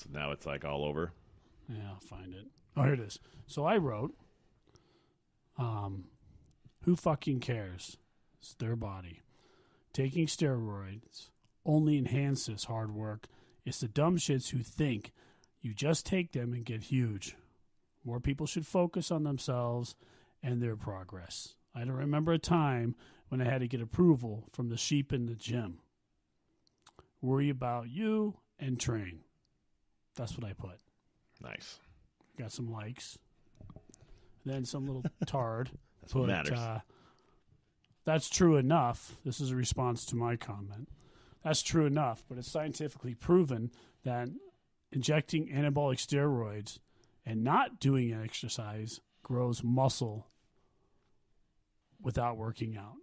So now it's like all over. Yeah, I'll find it. Oh, here it is. So I wrote, who fucking cares? It's their body. Taking steroids only enhances hard work. It's the dumb shits who think you just take them and get huge. More people should focus on themselves and their progress. I don't remember a time when I had to get approval from the sheep in the gym. Worry about you and train. That's what I put. Nice. Got some likes. Then some little tard. That's what matters. That's true enough. This is a response to my comment. That's true enough, but it's scientifically proven that injecting anabolic steroids and not doing an exercise grows muscle without working out.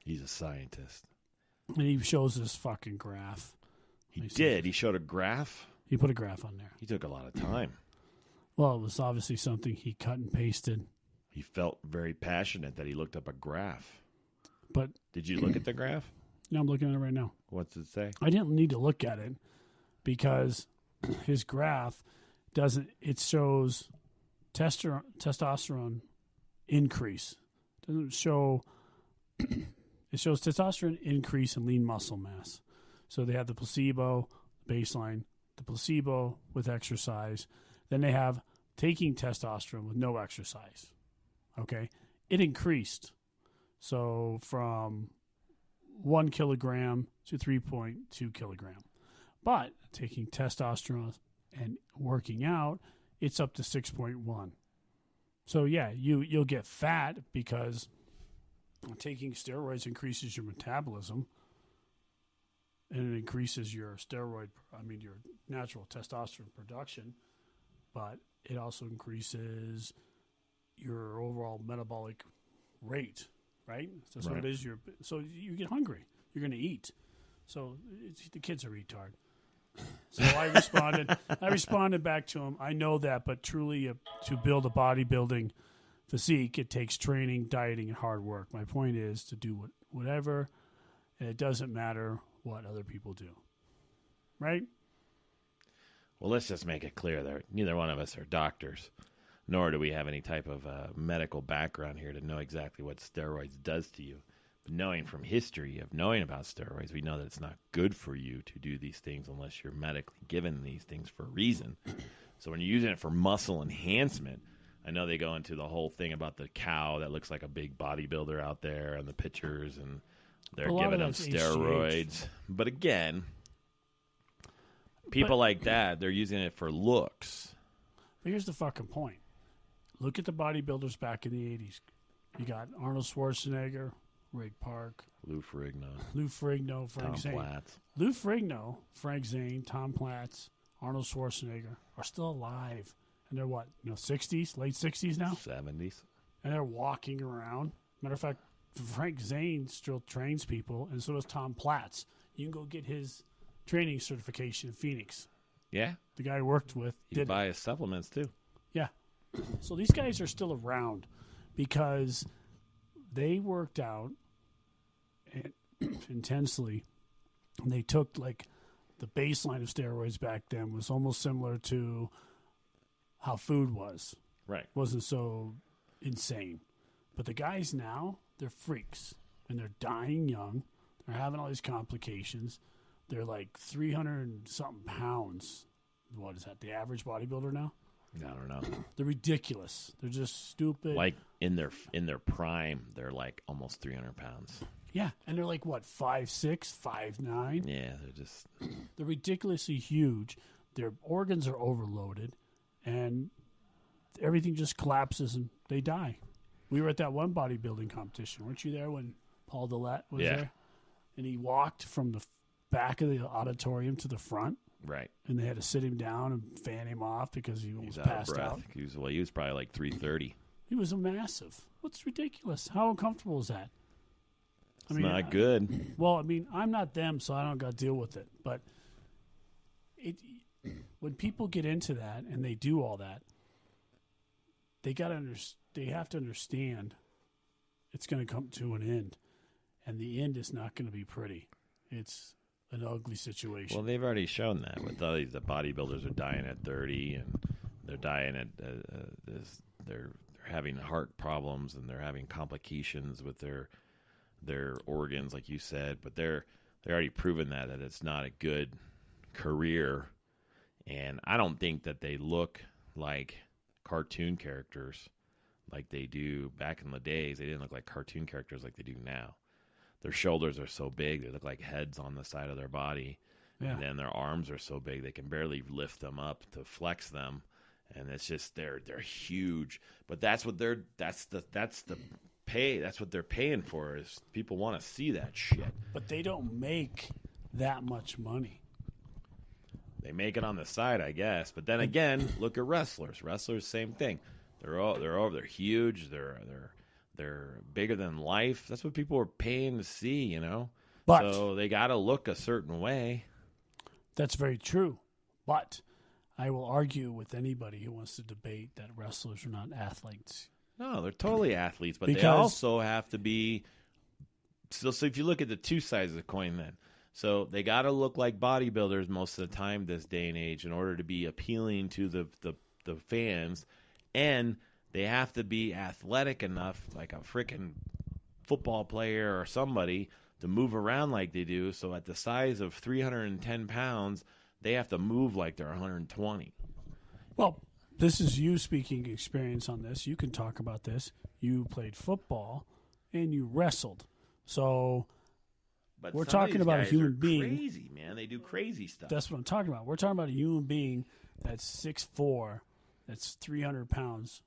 He's a scientist. And he shows this fucking graph. He did. He showed a graph. He put a graph on there. He took a lot of time. Well, it was obviously something he cut and pasted. He felt very passionate that he looked up a graph. But did you look at the graph? No, I'm looking at it right now. What's it say? I didn't need to look at it because his graph doesn't. It shows testosterone increase. It doesn't show. It shows testosterone increase in lean muscle mass. So they have the placebo baseline, the placebo with exercise. Then they have taking testosterone with no exercise. Okay, it increased. So from 1 kilogram to 3.2 kilogram. But taking testosterone and working out, it's up to 6.1. So yeah, you'll get fat because taking steroids increases your metabolism and it increases your your natural testosterone production, but it also increases your overall metabolic rate. Right? That's right. What it is. So you get hungry. You're going to eat. So the kid's a retard. So I responded back to him. I know that, but truly to build a bodybuilding physique, it takes training, dieting, and hard work. My point is to do whatever, and it doesn't matter what other people do. Right? Well, let's just make it clear that neither one of us are doctors. Nor do we have any type of medical background here to know exactly what steroids does to you. But knowing from history of knowing about steroids, we know that it's not good for you to do these things unless you're medically given these things for a reason. So when you're using it for muscle enhancement, I know they go into the whole thing about the cow that looks like a big bodybuilder out there and the pictures, and they're giving them steroids. HGH. But again, people like that, they're using it for looks. But here's the fucking point. Look at the bodybuilders back in the 80s. You got Arnold Schwarzenegger, Rick Park, Lou Ferrigno, Frank Zane. Platz. Lou Ferrigno, Frank Zane, Tom Platz, Arnold Schwarzenegger are still alive. And they're what, 60s, late 60s now? 70s. And they're walking around. Matter of fact, Frank Zane still trains people, and so does Tom Platz. You can go get his training certification in Phoenix. Yeah. The guy I worked with did. You buy his supplements, too. Yeah. So these guys are still around because they worked out intensely. And they took, like, the baseline of steroids back then was almost similar to how food was. Right. It wasn't so insane. But the guys now, they're freaks. And they're dying young. They're having all these complications. They're like 300 and something pounds. What is that, the average bodybuilder now? I don't know. They're ridiculous. They're just stupid. Like in their prime, they're like almost 300 pounds. Yeah, and they're like what, 5'6", 5'9"? Yeah, they're ridiculously huge. Their organs are overloaded, and everything just collapses and they die. We were at that one bodybuilding competition. Weren't you there when Paul Dillette was there? And he walked from the back of the auditorium to the front. Right. And they had to sit him down and fan him off because he was passed out. He was probably like 330. He was a massive. What's ridiculous? How uncomfortable is that? It's not good. Well, I mean, I'm not them, so I don't got to deal with it. But when people get into that and they do all that, they have to understand it's going to come to an end, and the end is not going to be pretty. It's an ugly situation. Well, they've already shown that with all these. The bodybuilders are dying at 30, and they're dying at they're having heart problems, and they're having complications with their organs, like you said. But they're already proven that it's not a good career, and I don't think that they look like cartoon characters like they do back in the days. They didn't look like cartoon characters like they do now. Their shoulders are so big, they look like heads on the side of their body. Yeah. And then their arms are so big, they can barely lift them up to flex them. And it's just, they're huge. But that's what that's the pay. That's what they're paying for, is people want to see that shit. But they don't make that much money. They make it on the side, I guess. But then again, look at wrestlers. Wrestlers, same thing. They're huge. They're bigger than life. That's what people are paying to see, you know. But so they got to look a certain way. That's very true. But I will argue with anybody who wants to debate that wrestlers are not athletes. No, they're totally athletes, but they also have to be. So if you look at the two sides of the coin, then. So they got to look like bodybuilders most of the time this day and age in order to be appealing to the fans, and they have to be athletic enough, like a freaking football player or somebody, to move around like they do. So at the size of 310 pounds, they have to move like they're 120. Well, this is you speaking experience on this. You can talk about this. You played football and you wrestled. So but we're talking about a human being. Crazy, man. They do crazy stuff. That's what I'm talking about. We're talking about a human being that's 6'4", that's 300 pounds,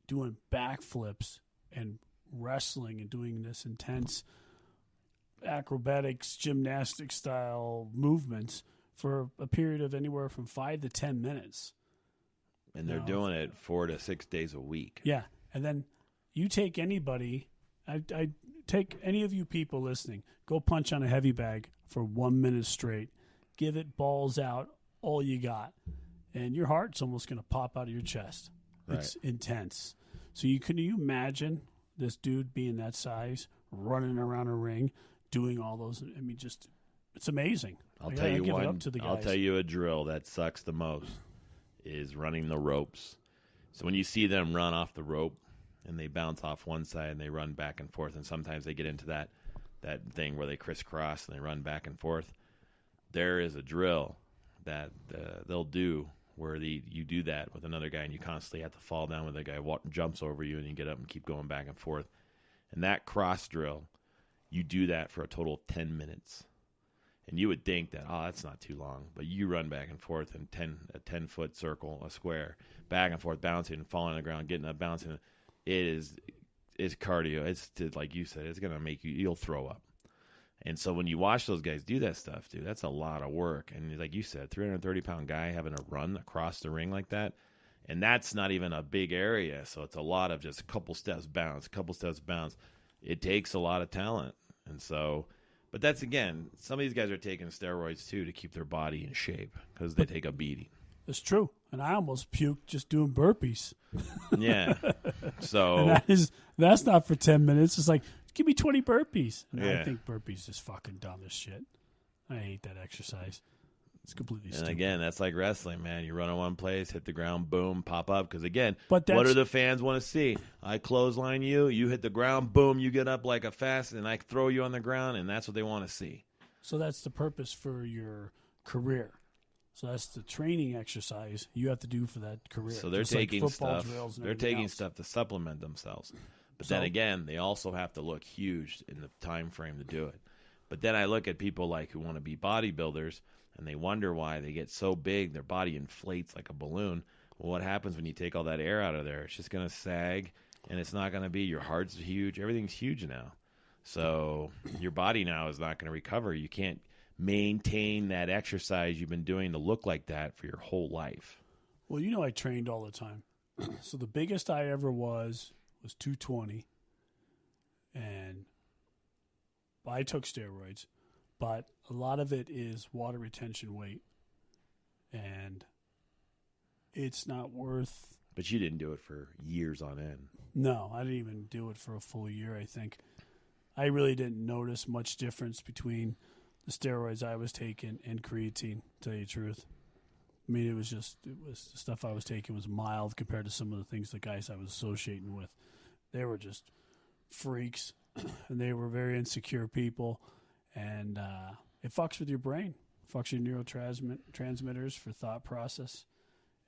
doing backflips and wrestling and doing this intense acrobatics, gymnastic style movements for a period of anywhere from 5 to 10 minutes. And they're doing it 4 to 6 days a week. Yeah. And then you take anybody, I take any of you people listening, go punch on a heavy bag for 1 minute straight. Give it balls out, all you got. And your heart's almost going to pop out of your chest. Right. It's intense. So can you imagine this dude being that size, running around a ring, doing all those? I mean, just, it's amazing. I'll tell you one. I'll tell you a drill that sucks the most is running the ropes. So when you see them run off the rope and they bounce off one side and they run back and forth, and sometimes they get into that thing where they crisscross and they run back and forth, there is a drill that they'll do where you do that with another guy and you constantly have to fall down when the guy jumps over you and you get up and keep going back and forth. And that cross drill, you do that for a total of 10 minutes. And you would think that, that's not too long. But you run back and forth in a 10-foot circle, a square, back and forth, bouncing, falling on the ground, getting up, bouncing. It's cardio. It's, like you said, it's going to make you'll throw up. And so when you watch those guys do that stuff, dude, that's a lot of work. And like you said, 330-pound guy having to run across the ring like that, and that's not even a big area. So it's a lot of just a couple steps bounce. It takes a lot of talent. And so, but that's, again, some of these guys are taking steroids, too, to keep their body in shape because they take a beating. It's true. And I almost puked just doing burpees. Yeah. So and that's not for 10 minutes. It's like, give me 20 burpees. And I think burpees is fucking dumb as shit. I hate that exercise. It's completely stupid. And again, that's like wrestling, man. You run in one place, hit the ground, boom, pop up. Because again, what do the fans want to see? I clothesline you, you hit the ground, boom, you get up like a fast, and I throw you on the ground, and that's what they want to see. So that's the purpose for your career. So that's the training exercise you have to do for that career. So they're taking stuff. They're taking stuff to supplement themselves. But then again, they also have to look huge in the time frame to do it. But then I look at people like who want to be bodybuilders, and they wonder why they get so big, their body inflates like a balloon. Well, what happens when you take all that air out of there? It's just going to sag, and it's not going to be. Your heart's huge. Everything's huge now. So your body now is not going to recover. You can't maintain that exercise you've been doing to look like that for your whole life. Well, I trained all the time. So the biggest I ever was 220, and I took steroids, but a lot of it is water retention weight, and it's not worth. But you didn't do it for years on end. No, I didn't even do it for a full year, I think. I really didn't notice much difference between the steroids I was taking and creatine, to tell you the truth. I mean, it was the stuff I was taking was mild compared to some of the things the guys I was associating with. They were just freaks, and they were very insecure people, and it fucks with your brain, fucks your neurotransmitters for thought process,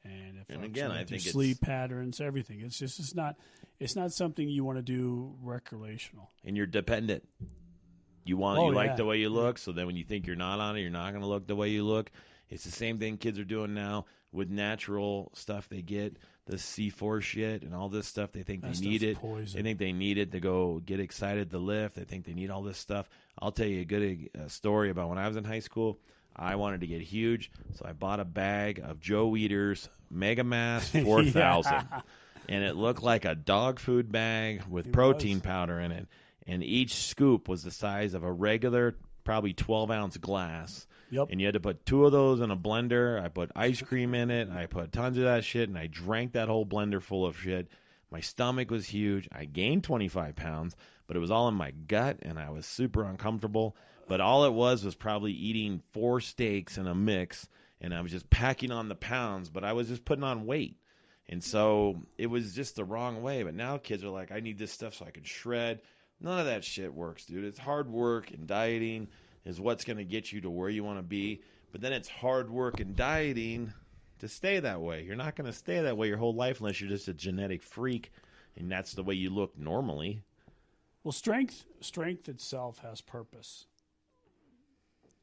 and it fucks again, with I your think sleep patterns, everything. It's not something you want to do recreational. And you're dependent. You like the way you look, so then when you think you're not on it, you're not going to look the way you look. It's the same thing kids are doing now with natural stuff they get, the C4 shit and all this stuff. They think they need it. Poison. They think they need it to go get excited to lift. They think they need all this stuff. I'll tell you a good story about when I was in high school. I wanted to get huge, so I bought a bag of Joe Weider's Mega Mass 4000. Yeah. And it looked like a dog food bag with protein powder in it. And each scoop was the size of a regular, probably 12-ounce glass. Yep. And you had to put 2 of those in a blender. I put ice cream in it. I put tons of that shit, and I drank that whole blender full of shit. My stomach was huge. I gained 25 pounds, but it was all in my gut, and I was super uncomfortable. But all it was probably eating 4 steaks in a mix, and I was just packing on the pounds, but I was just putting on weight. And so it was just the wrong way. But now kids are like, I need this stuff so I can shred. None of that shit works, dude. It's hard work, and dieting is what's going to get you to where you want to be. But then it's hard work and dieting to stay that way. You're not going to stay that way your whole life unless you're just a genetic freak, and that's the way you look normally. Well, strength itself has purpose,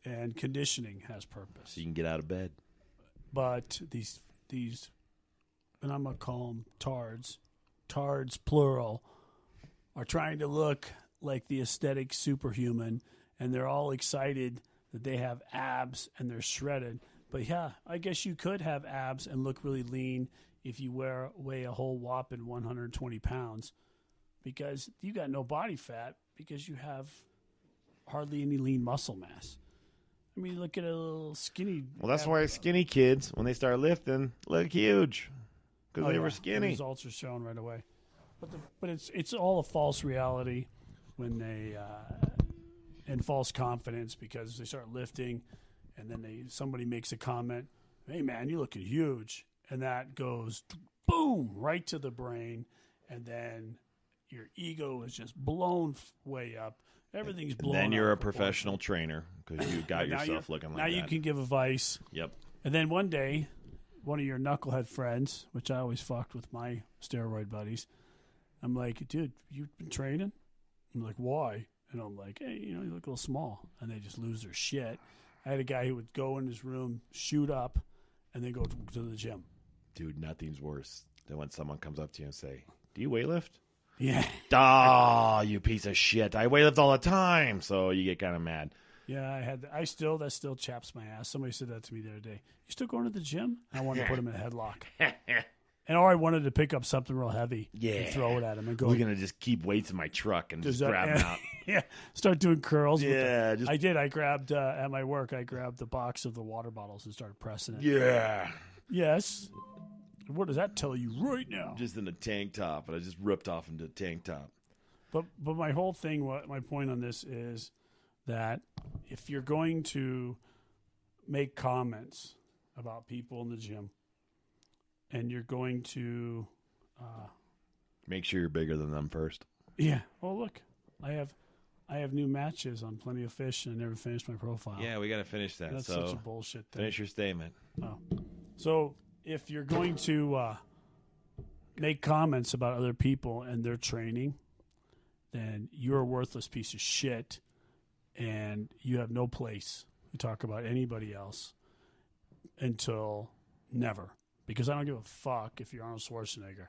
and conditioning has purpose. So you can get out of bed. But these, and I'm going to call them tards plural, are trying to look like the aesthetic superhuman, and they're all excited that they have abs and they're shredded. But yeah, I guess you could have abs and look really lean if you weigh a whole whopping 120 pounds, because you got no body fat because you have hardly any lean muscle mass. I mean, look at a little skinny. Well, that's why skinny kids, when they start lifting, look huge because they were skinny. The results are shown right away. But it's all a false reality when they and false confidence, because they start lifting, and then somebody makes a comment, "Hey man, you're looking huge," and that goes boom right to the brain, and then your ego is just blown way up. Everything's blown up. Then you're a professional trainer because you got yourself looking like that. Now you can give advice. Yep. And then one day, one of your knucklehead friends, which I always fucked with my steroid buddies, I'm like, dude, you've been training? I'm like, why? And I'm like, hey, you look a little small. And they just lose their shit. I had a guy who would go in his room, shoot up, and then go to the gym. Dude, nothing's worse than when someone comes up to you and say, do you weightlift? Yeah. Oh, you piece of shit. I weightlift all the time. So you get kind of mad. Yeah, that still chaps my ass. Somebody said that to me the other day. You still going to the gym? I wanted to put him in a headlock. Or I wanted to pick up something real heavy and throw it at him and go. We're going to just keep weights in my truck and just grab them out. Yeah, start doing curls. Yeah. I did. I grabbed, at my work, I grabbed the box of the water bottles and started pressing it. Yeah. Yes. What does that tell you right now? Just in a tank top, and I just ripped off into a tank top. But my whole thing, my point on this is that if you're going to make comments about people in the gym, and you're going to make sure you're bigger than them first. Yeah. Oh, look, I have new matches on Plenty of Fish, and I never finished my profile. Yeah, we got to finish that. That's such a bullshit thing. Finish your statement. Oh. So if you're going to make comments about other people and their training, then you're a worthless piece of shit, and you have no place to talk about anybody else until never. Because I don't give a fuck if you're Arnold Schwarzenegger,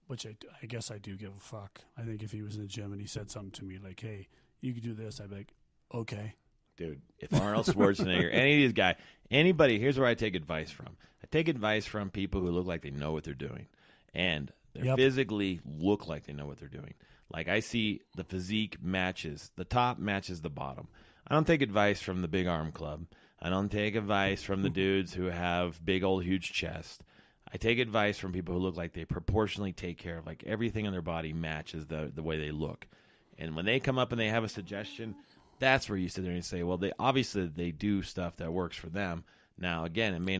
which I guess I do give a fuck. I think if he was in the gym and he said something to me like, hey, you could do this, I'd be like, okay. Dude, if Arnold Schwarzenegger, any of these guys, anybody, here's where I take advice from. I take advice from people who look like they know what they're doing. And they physically look like they know what they're doing. Like I see the physique matches, the top matches the bottom. I don't take advice from the big arm club. I don't take advice from the dudes who have big old huge chest. I take advice from people who look like they proportionally take care of, like everything on their body matches the way they look. And when they come up and they have a suggestion, That's where you sit there and you say, well, they obviously they do stuff that works for them. Now, again, it may